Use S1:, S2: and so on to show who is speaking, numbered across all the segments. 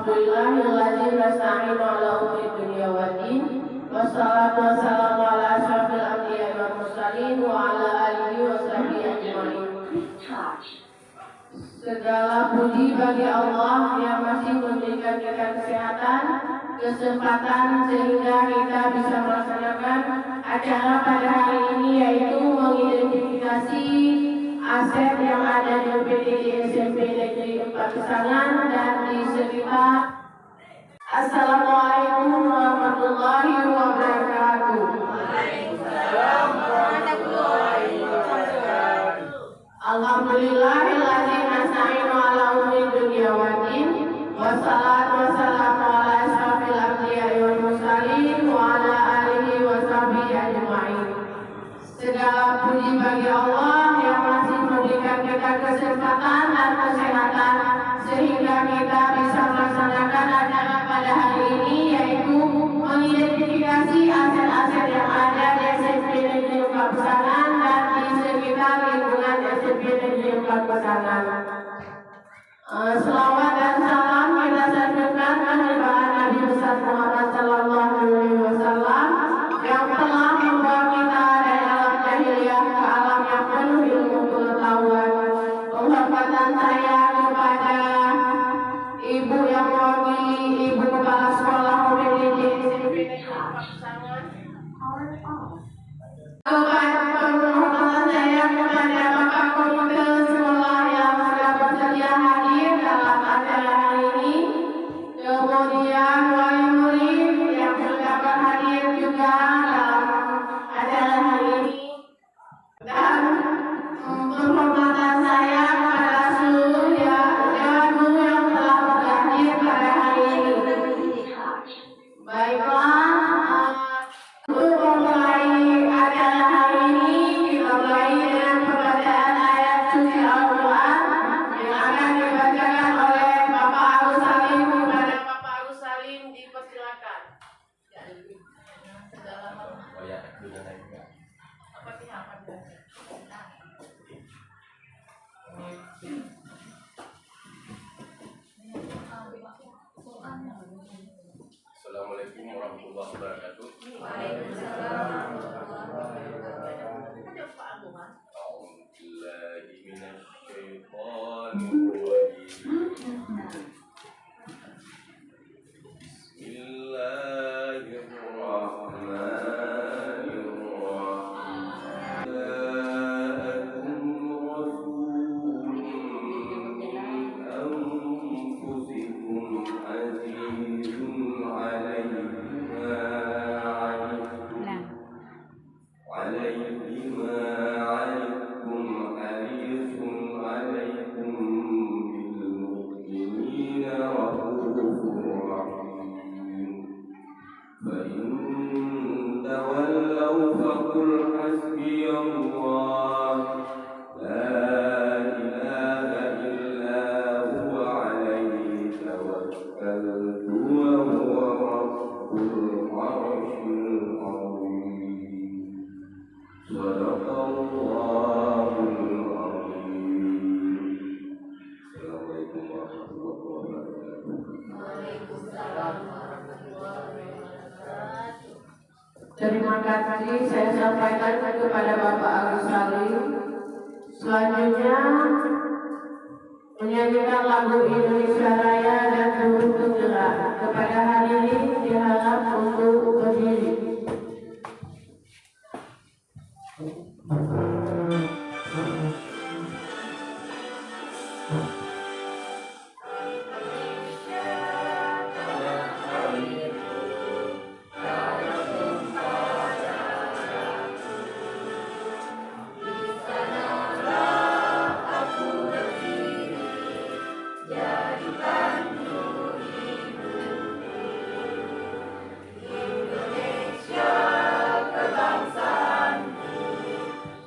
S1: Alhamdulillahilladzi nasta'inu ala umuri dunya waddin. Wassalatu wassalamu ala asyrofil anbiya'i wal mursalin wa ala alihi wa sahbihi ajma'in. Segala puji bagi Allah yang masih memberikan kita kesehatan, kesempatan sehingga kita bisa melaksanakan acara pada hari ini, yaitu mengidentifikasi aset yang ada di PDG SMP Negeri 4 Kesangan dan di sekitar. Assalamualaikum warahmatullahi wabarakatuh. Alhamdulillahilladzi nasta'inu ala umuri dunya waddin. Wassalatu wassalamu ala asyrofil anbiya'i wal mursalin wa ala alihi wa sahbihi ajma'in. Segala puji bagi Allah yang masih memberikan kita kesempatan dan kesehatan sehingga kita bisa melaksanakan acara pada hari ini, yaitu mengidentifikasi aset-aset yang ada di SMP Negeri 4 Kesangan dan di sekitar lingkungan SMP Negeri 4 Kesangan. Selawat dan salam kita sanjungkan kehadiran Nabi besar Muhammad sallallahu alaihi wasallam yang telah membawa kita dari alam jahiliyah ke alam yang penuh ilmu pengetahuan. Penghormatan saya kepada Ibu yang mewakili Ibu Kepala Sekolah PDG SMP Negeri 4 Kesangan. Penghormatan saya kepada Bapak Komite Sekolah yang sudah bersedia hadir dalam acara hari ini. Kemudian wali murid yang sudah berhadir juga dalam acara hari ini. Dan penghormatan saya kepada seluruh guru yang telah berhadir pada hari ini. Baiklah, untuk memulai acara hari ini, kita mulai dengan pembacaan ayat suci Al-Quran yang akan dibacakan oleh Bapak Agus Salim. Kepada Bapak Agus Salim dipersilakan.
S2: Assalamualaikum warahmatullahi wabarakatuh.
S1: Waalaikumsalam. Terima kasih saya sampaikan kepada Bapak Agus Salim. Selanjutnya menyanyikan lagu Indonesia Raya dan turut bergerak. Kepada hari ini diharap untuk berdiri.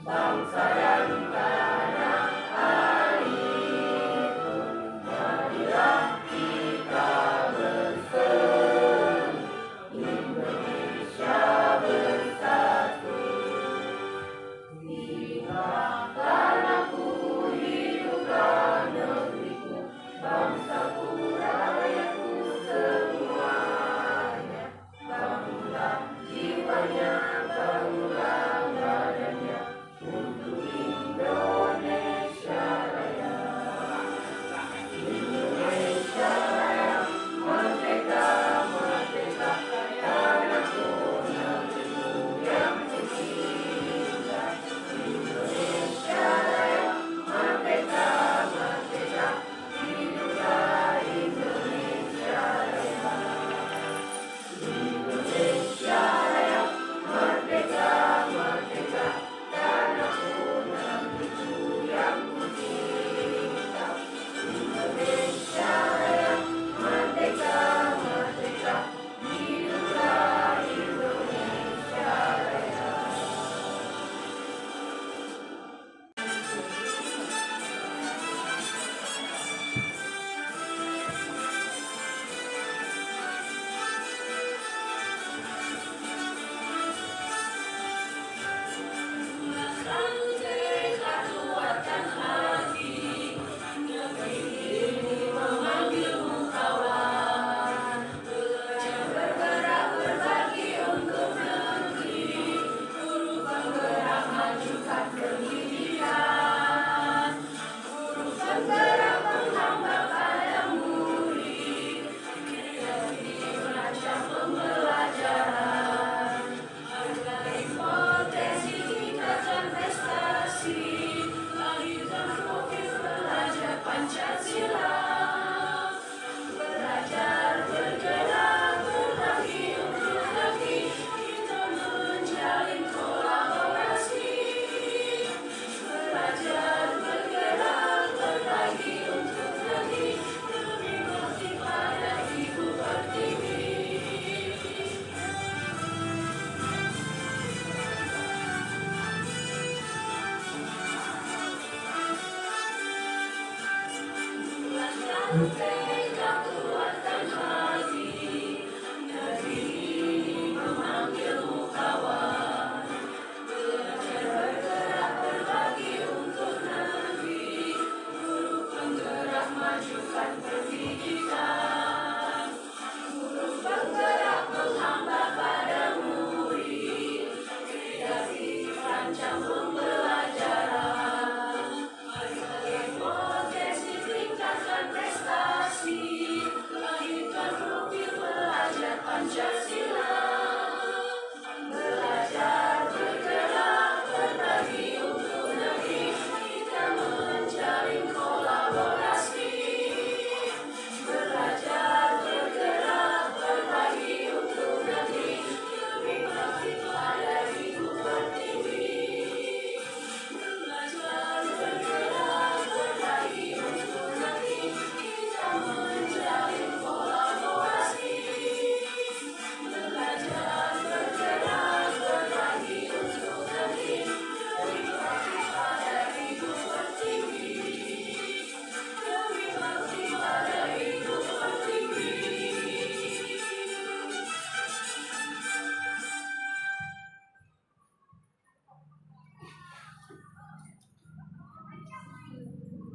S3: Bangsa yang tanah air.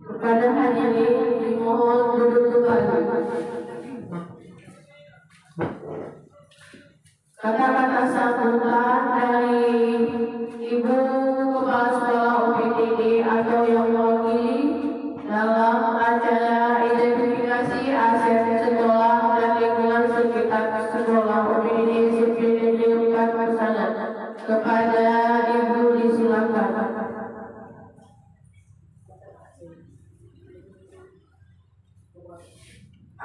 S1: Kepada hadirin dimohon duduk kembali. Kata-kata sambutan dari Ibu Kepala Sekolah UPTD atau yang mewakili dalam acara identifikasi aset sekolah dan lingkungan sekitar sekolah UPTD SPDD 4 Persana. Kepada Ibu disilakan.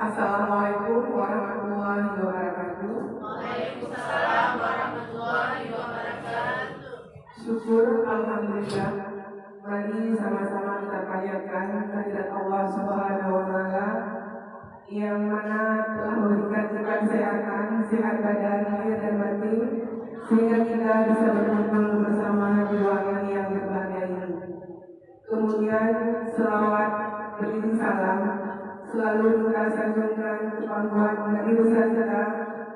S3: Assalamualaikum warahmatullahi wabarakatuh.
S1: Waalaikumsalam warahmatullahi wabarakatuh.
S3: Syukur alhamdulillah, mari sama-sama kita panjatkan kehadirat Allah Subhanahu wa taala yang mana telah memberikan kita kesehatan, sehat badan, lahir dan batin, sehingga kita bisa berkumpul bersama di ruangan yang berbahagia ini. Kemudian selawat berisi salam selalu kita sanjungkan ke pangkuan Nabi besar kita,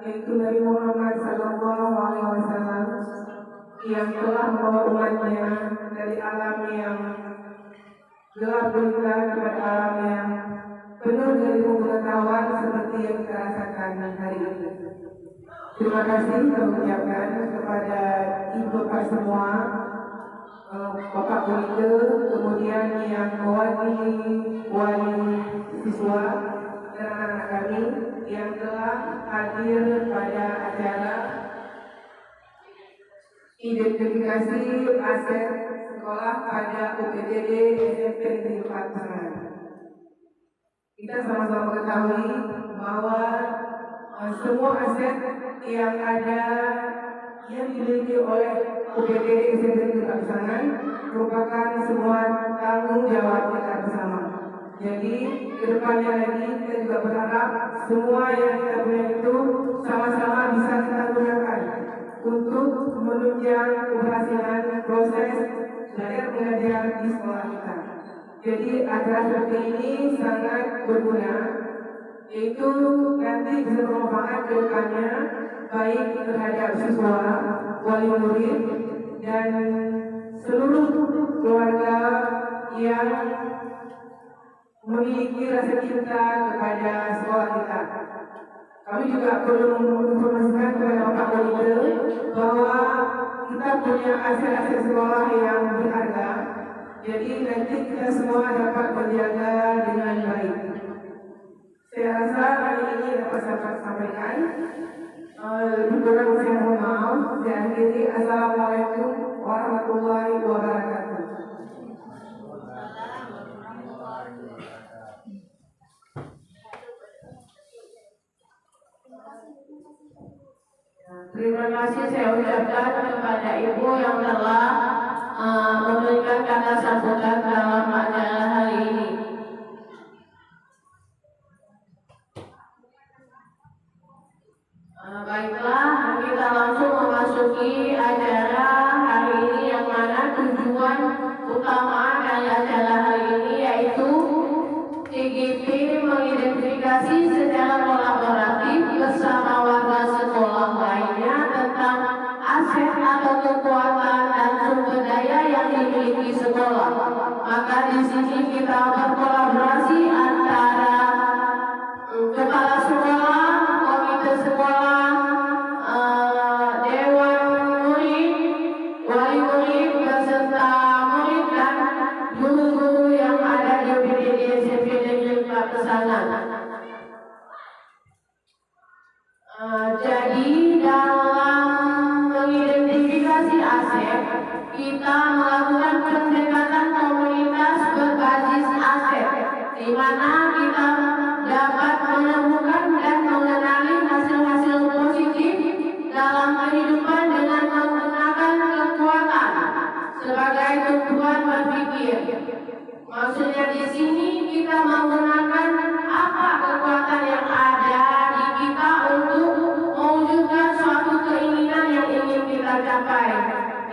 S3: yaitu Nabi Muhammad SAW, yang telah membawa umatnya dari alam yang gelap gulita kepada alam yang penuh dari pengetahuan seperti yang kita rasakan hari ini. Terima kasih kami ucapkan kepada ibu bapak semua, bapak komite, kemudian yang mewakili wali siswa dan anak-anak kami yang telah hadir pada acara identifikasi aset sekolah pada UPTD SMP Negeri 4 Persana. Kita sama-sama mengetahui bahwa semua aset yang ada yang dimiliki oleh UPTD SMP Negeri 4 Persana merupakan semua tanggung jawab kita bersama. Jadi kedepannya lagi kita juga berharap semua yang kita punya itu sama-sama bisa kita gunakan untuk menunjang keberhasilan proses belajar mengajar di sekolah kita. Jadi acara seperti ini sangat berguna, yaitu nanti bisa bermanfaat ke depannya baik terhadap siswa, wali murid, dan seluruh keluarga yang memiliki rasa cinta kepada sekolah kita. Kami juga perlu menginformasikan kepada Bapak Komite bahwa kita punya aset-aset sekolah yang berharga. Jadi nanti kita semua dapat menjaga dengan baik. Saya rasa hari ini dapat saya sampaikan. Lebih kurang saya mohon maaf. Saya akhiri. Assalamualaikum warahmatullahi wabarakatuh.
S1: Terima kasih saya ucapkan kepada Ibu yang telah memberikan kata sambutan dalam acara hari ini. Baiklah, kita langsung memasuki acara hari ini yang mana tujuan utama dari acara hari ini yaitu TGP di sini kita berkolaborasi antara kepala sekolah, komite sekolah, dewan murid, wali murid beserta murid dan guru-guru yang ada di UPTD SMP Negeri 4 Pesangan. Jadi dalam mengidentifikasi aset, kita melakukan pendekatan komunitas berbasis aset, di mana kita dapat menemukan dan mengenali hasil-hasil positif dalam kehidupan dengan menggunakan kekuatan sebagai tumpuan berpikir. Maksudnya di sini kita menggunakan apa kekuatan yang ada di kita untuk mewujudkan suatu keinginan yang ingin kita capai,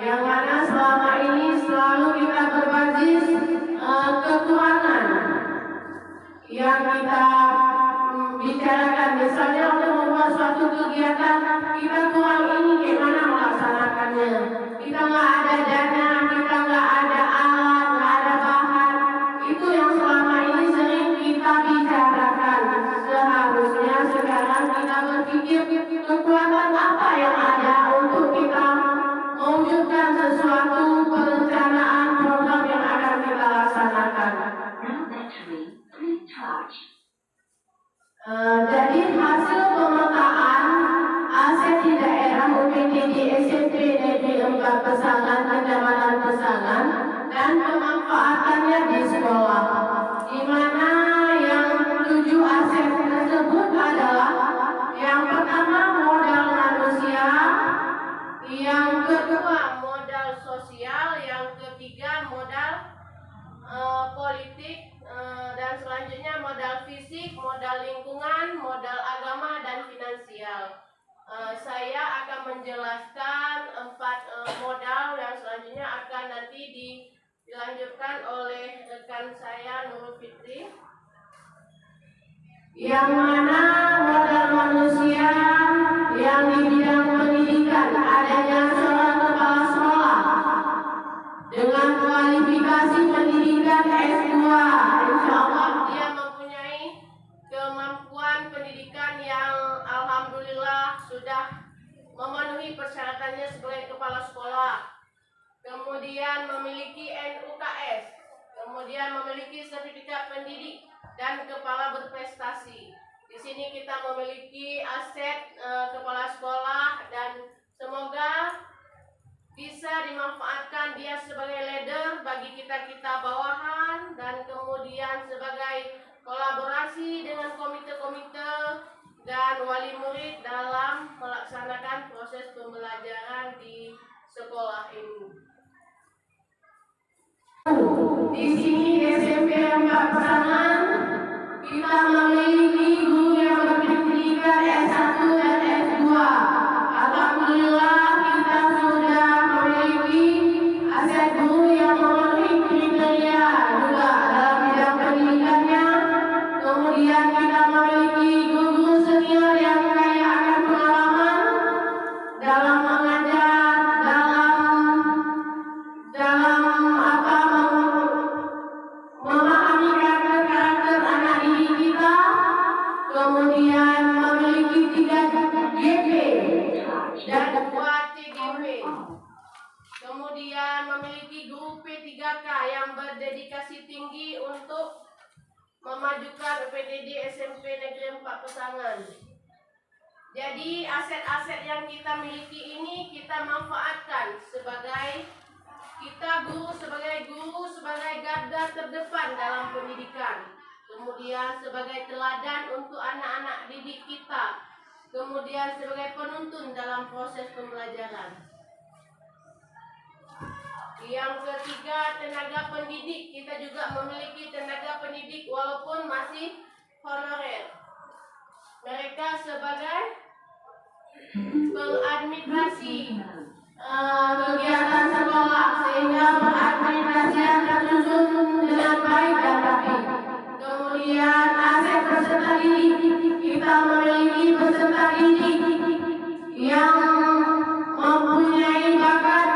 S1: yang mana selama ini selalu kita berbasis kekuatan yang kita bicarakan. Misalnya untuk membuat suatu kegiatan, kita kurang ini gimana melaksanakannya, kita nggak ada dana, kita nggak ada alat, nggak ada bahan. Itu yang selama ini sering kita bicarakan. Seharusnya sekarang kita berpikir kekuatan apa yang ada untuk kita mewujudkan sesuatu perencanaan program yang akan kita laksanakan. Jadi hasil pemetaan aset di daerah UPTD SMP Negeri 4 Pesangan, Kecamatan Pesangan, dan pemanfaatannya di sekolah, di mana yang 7 aset tersebut adalah yang pertama modal manusia, yang kedua modal sosial, yang ketiga modal politik, dan selanjutnya modal fisik, modal lingkungan, modal agama, dan finansial. Saya akan menjelaskan 4 modal yang selanjutnya akan nanti dilanjutkan oleh rekan saya Nurul Fitri. Yang mana modal manusia yang di bidang pendidikan, adanya seorang kepala sekolah dengan kualifikasi pendidikan S2, insya Allah dia mempunyai kemampuan pendidikan yang alhamdulillah sudah memenuhi persyaratannya sebagai kepala sekolah, kemudian memiliki NUKS, kemudian memiliki sertifikat pendidik dan kepala berprestasi. Di sini kita memiliki aset kepala sekolah, dan semoga bisa dimanfaatkan dia sebagai leader bagi kita-kita bawahan, dan kemudian sebagai kolaborasi dengan komite-komite dan wali murid dalam melaksanakan proses pembelajaran di sekolah ini. Di sini SMP 4 Pesangan kita memiliki guru yang berpendidikan S1 dan S2. Alhamdulillah kita sudah memiliki aset guru yang memenuhi kriteria juga dalam bidang pendidikannya. Kemudian kita memiliki guru senior yang kaya akan pengalaman dalam mengajar, dalam memahami karakter anak didik kita. Kemudian memiliki 3 GP dan 2 CGP. Kemudian memiliki guru P3K yang berdedikasi tinggi untuk memajukan UPTD SMP Negeri 4 Pesangan. Jadi aset-aset yang kita miliki ini kita manfaatkan sebagai sebagai garda terdepan dalam pendidikan. Kemudian sebagai teladan untuk anak-anak didik kita. Kemudian sebagai penuntun dalam proses pembelajaran. Yang ketiga, tenaga pendidik. Kita juga memiliki tenaga pendidik walaupun masih honorer. Mereka sebagai pengadministrasi kegiatan sekolah, sehingga pengadministrasian tersusun dengan baik dan rapi. Kemudian aset peserta didik, kita memiliki peserta didik yang mempunyai bakat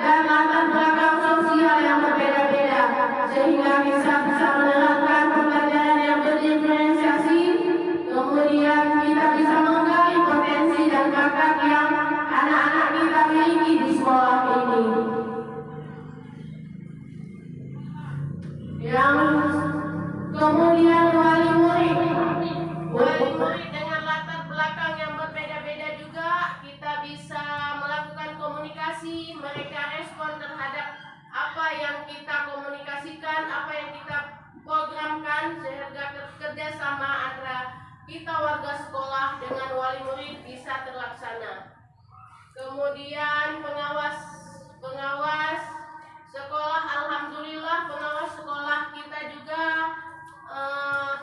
S1: dan latar belakang sosial yang berbeda-beda, sehingga bisa menerapkan pembelajaran yang berdiferensiasi, kemudian kita bisa menggali potensi dan bakat yang anak-anak kita miliki di sekolah ini. Yang kemudian wali murid dengan latar belakang yang berbeda-beda juga, kita bisa melakukan komunikasi, mereka respon terhadap apa yang kita komunikasikan, apa yang kita programkan, sehingga kerjasama antara kita warga sekolah dengan wali murid bisa terlaksana. Kemudian pengawas sekolah, alhamdulillah pengawas sekolah kita juga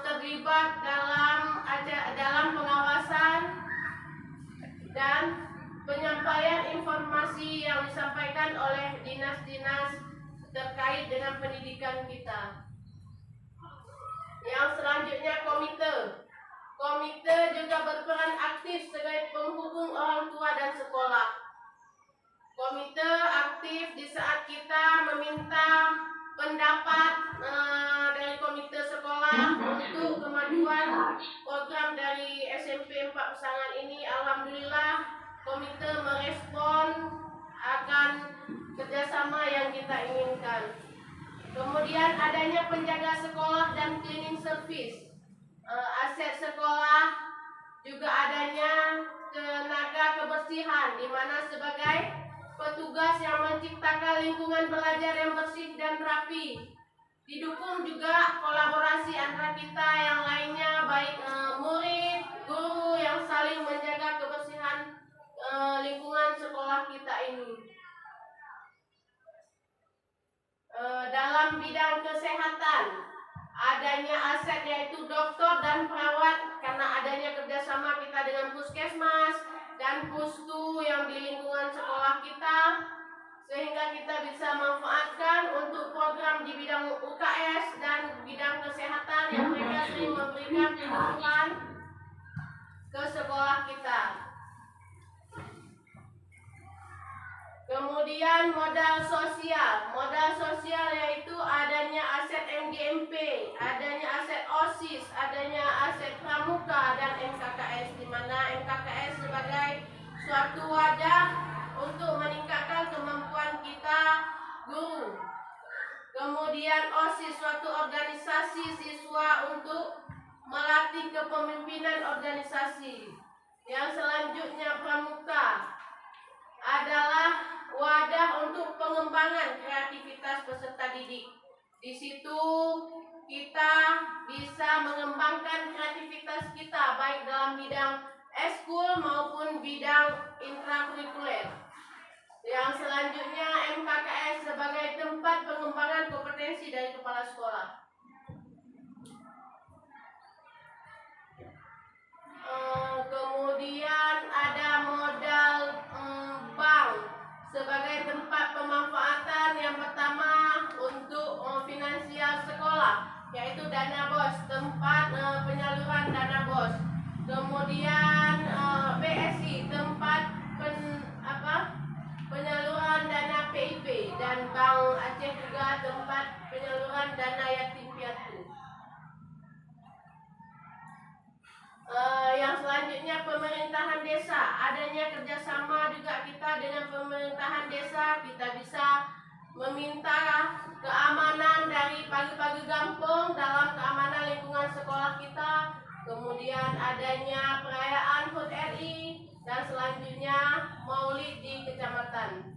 S1: terlibat dalam pengawasan dan penyampaian informasi yang disampaikan oleh dinas-dinas terkait dengan pendidikan kita. Yang selanjutnya komite juga berperan aktif sebagai penghubung orang tua dan sekolah. Komite aktif di saat kita meminta pendapat dari komite sekolah untuk kemajuan program dari SMP 4 Pesangan ini. Alhamdulillah komite merespon akan kerjasama yang kita inginkan. Kemudian adanya penjaga sekolah dan cleaning service, aset sekolah, juga adanya tenaga kebersihan, di mana sebagai petugas yang menciptakan lingkungan belajar yang bersih dan rapi. Didukung juga kolaborasi antara kita yang lainnya, baik murid, guru yang saling menjaga kebersihan lingkungan sekolah kita ini. Dalam bidang kesehatan, adanya aset yaitu dokter dan perawat, karena adanya kerjasama kita dengan puskesmas dan pustu yang di lingkungan sekolah kita, sehingga kita bisa manfaatkan untuk program di bidang UKS dan bidang kesehatan yang mereka sering memberikan kebutuhan ke sekolah kita. Kemudian modal sosial yaitu adanya aset MGMP, adanya aset OSIS, adanya aset pramuka dan MKKS, di mana MKKS sebagai suatu wadah untuk meningkatkan kemampuan kita guru. Kemudian OSIS, suatu organisasi siswa untuk melatih kepemimpinan organisasi. Yang selanjutnya pramuka adalah wadah untuk pengembangan kreativitas peserta didik. Di situ kita bisa mengembangkan kreativitas kita baik dalam bidang eskul maupun bidang intrakurikuler. Yang selanjutnya MKKS sebagai tempat pengembangan kompetensi dari kepala sekolah. Kemudian ada modal bank sebagai tempat pemanfaatan yang pertama untuk finansial sekolah, yaitu dana BOS, tempat penyaluran dana BOS. Kemudian BSI, tempat penyaluran dana PIP, dan Bank Aceh juga tempat penyaluran dana yatim piatu. Yang selanjutnya pemerintahan desa, adanya kerjasama juga kita dengan pemerintahan desa. Kita bisa meminta keamanan dari pagi-pagi kampung dalam keamanan lingkungan sekolah kita. Kemudian adanya perayaan HUT RI, dan selanjutnya maulid di kecamatan.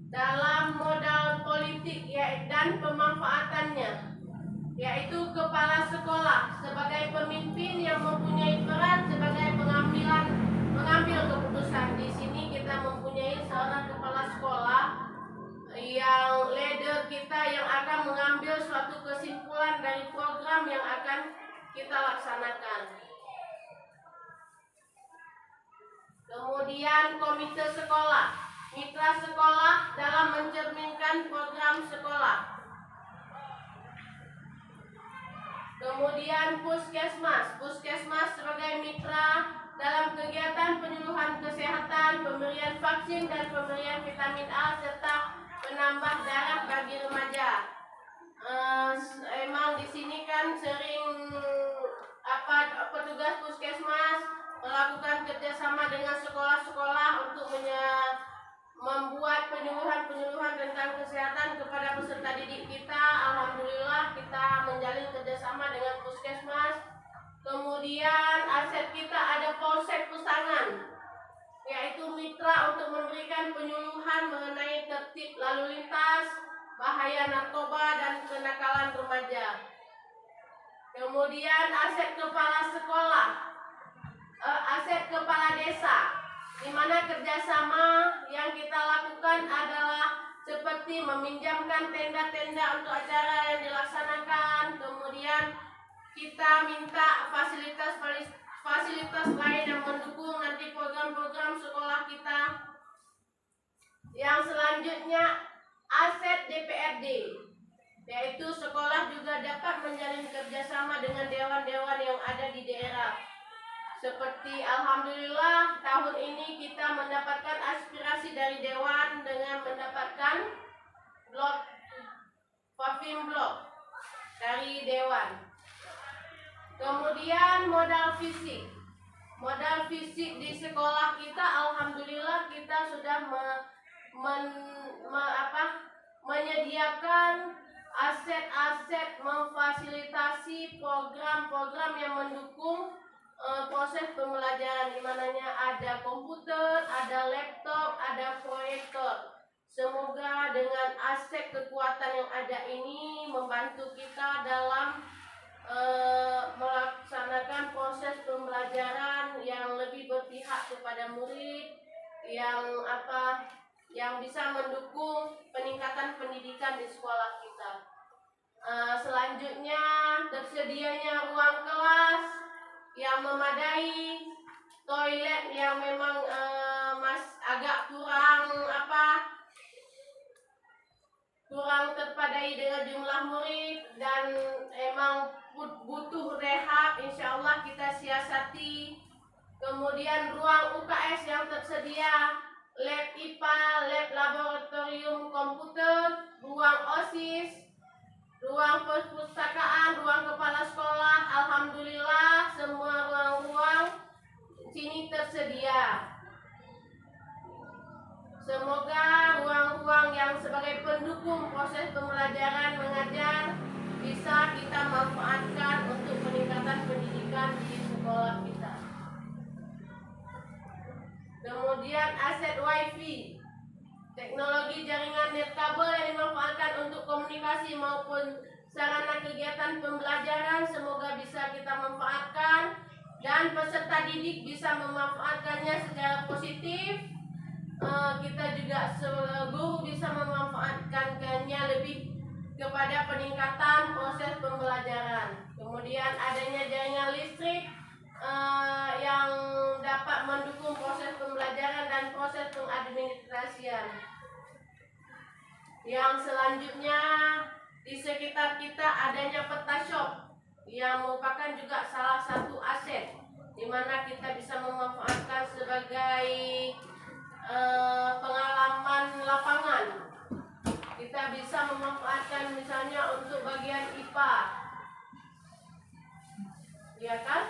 S1: Dalam modal politik dan pemanfaatannya, yaitu kepala sekolah sebagai pemimpin yang mempunyai peran sebagai mengambil keputusan. Di sini kita mempunyai seorang kepala sekolah yang leader kita yang akan mengambil suatu kesimpulan dari program yang akan kita laksanakan. Kemudian komite sekolah, mitra sekolah dalam mencerminkan program sekolah. Kemudian puskesmas sebagai mitra dalam kegiatan penyuluhan kesehatan, pemberian vaksin dan pemberian vitamin A serta penambah darah bagi remaja. Kemudian aset kita ada polsek Pusangan, yaitu mitra untuk memberikan penyuluhan mengenai tertib lalu lintas, bahaya narkoba dan kenakalan remaja. Kemudian aset kepala sekolah, aset kepala desa, di mana kerjasama yang kita lakukan adalah seperti meminjamkan tenda-tenda untuk acara yang dilaksanakan. Kemudian kita minta fasilitas lain yang mendukung nanti program-program sekolah kita. Yang selanjutnya aset DPRD, yaitu sekolah juga dapat menjalin kerjasama dengan dewan-dewan yang ada di daerah. Seperti alhamdulillah tahun ini kita mendapatkan aspirasi dari dewan dengan mendapatkan paving blok dari dewan. Kemudian modal fisik di sekolah kita alhamdulillah kita sudah menyediakan aset-aset memfasilitasi program-program yang mendukung proses pembelajaran, di mananya ada komputer, ada laptop, ada proyektor. Semoga dengan aset kekuatan yang ada ini membantu kita dalam melaksanakan proses pembelajaran yang lebih berpihak kepada murid, yang bisa mendukung peningkatan pendidikan di sekolah kita. Selanjutnya tersedianya ruang kelas yang memadai, toilet yang memang agak kurang terpadai dengan jumlah murid dan emang butuh rehab, insya Allah kita siasati. Kemudian ruang UKS yang tersedia, lab IPA, lab laboratorium komputer, ruang OSIS, ruang perpustakaan, ruang kepala sekolah, alhamdulillah semua ruang-ruang sini tersedia. Semoga ruang-ruang yang sebagai pendukung proses pembelajaran mengajar bisa kita manfaatkan untuk peningkatan pendidikan di sekolah kita. Kemudian aset WiFi, teknologi jaringan nirkabel yang dimanfaatkan untuk komunikasi maupun sarana kegiatan pembelajaran semoga bisa kita manfaatkan dan peserta didik bisa memanfaatkannya secara positif. Kita juga sebagai guru bisa memanfaatkannya lebih kepada peningkatan proses pembelajaran. Kemudian adanya jaringan listrik yang dapat mendukung proses pembelajaran dan proses pengadministrasian. Yang selanjutnya di sekitar kita adanya peta shop yang merupakan juga salah satu aset di mana kita bisa memanfaatkan sebagai pengalaman lapangan. Kita bisa memanfaatkan misalnya untuk bagian IPA, ya kan?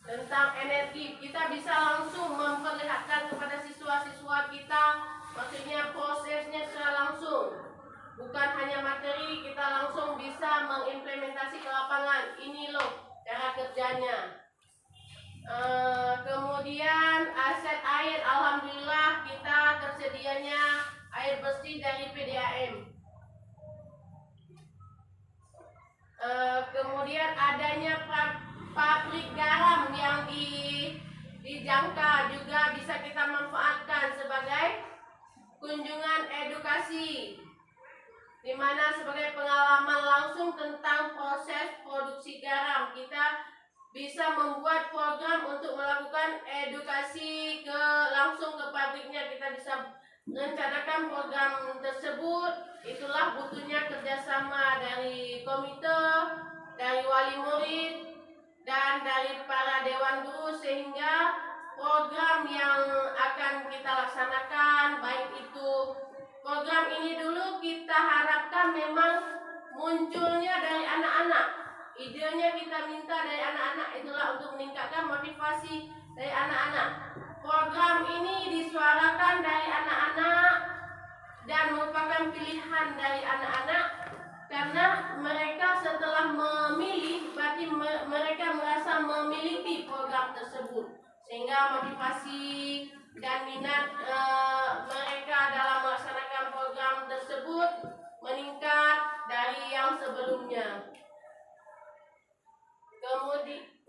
S1: Tentang energi, kita bisa langsung memperlihatkan kepada siswa-siswa kita, maksudnya prosesnya secara langsung. Bukan hanya materi, kita langsung bisa mengimplementasi ke lapangan. Ini loh cara kerjanya. Kemudian aset air, alhamdulillah kita tersedianya air bersih dari PDAM. Kemudian adanya pabrik garam yang dijangka juga bisa kita manfaatkan sebagai kunjungan edukasi, di mana sebagai pengalaman langsung tentang proses produksi garam kita bisa membuat program untuk melakukan edukasi langsung ke pabriknya. Kita bisa merencanakan program tersebut. Itulah butuhnya kerjasama dari komite, dari wali murid, dan dari para dewan guru, sehingga program yang akan kita laksanakan, baik itu program ini dulu kita harapkan memang munculnya dari anak-anak. Idenya kita minta dari anak-anak, itulah untuk meningkatkan motivasi dari anak-anak. Program ini disuarakan dari anak-anak dan merupakan pilihan dari anak-anak karena mereka setelah memilih berarti mereka merasa memiliki program tersebut, sehingga motivasi dan minat mereka dalam melaksanakan program tersebut meningkat dari yang sebelumnya.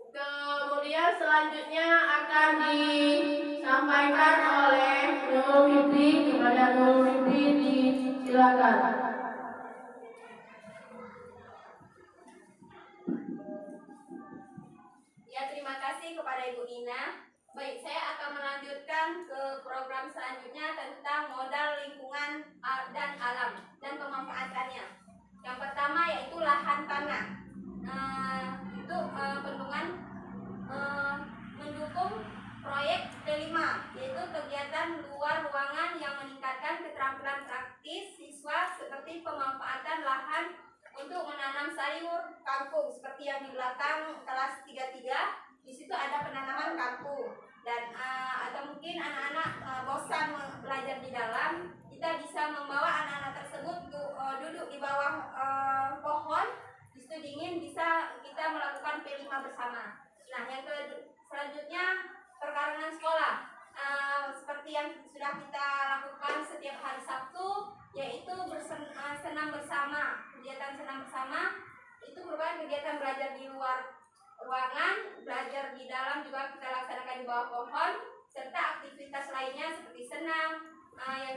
S1: Kemudian selanjutnya akan disampaikan oleh Nurul Fitri. Kepada Nurul Fitri disilakan.
S4: Ya, terima kasih kepada Ibu Ina. Baik, saya akan melanjutkan ke program selanjutnya tentang modal lingkungan dan alam dan pemanfaatannya. Yang pertama yaitu lahan tanah. Itu bendungan mendukung proyek T5, yaitu kegiatan luar ruangan yang meningkatkan keterampilan praktis siswa seperti pemanfaatan lahan untuk menanam sayur kangkung seperti yang di belakang kelas 33. Di situ ada penanaman kangkung dan atau mungkin anak-anak bosan belajar di dalam, kita bisa membawa anak-anak tersebut duduk di bawah pohon. Di situ dingin, bisa kita melakukan P5 bersama. Nah, yang selanjutnya perkarangan sekolah. Seperti yang sudah kita lakukan setiap hari Sabtu, yaitu senam bersama. Kegiatan senam bersama itu merupakan kegiatan belajar di luar ruangan, belajar di dalam juga kita laksanakan di bawah pohon, serta aktivitas lainnya seperti senam, yang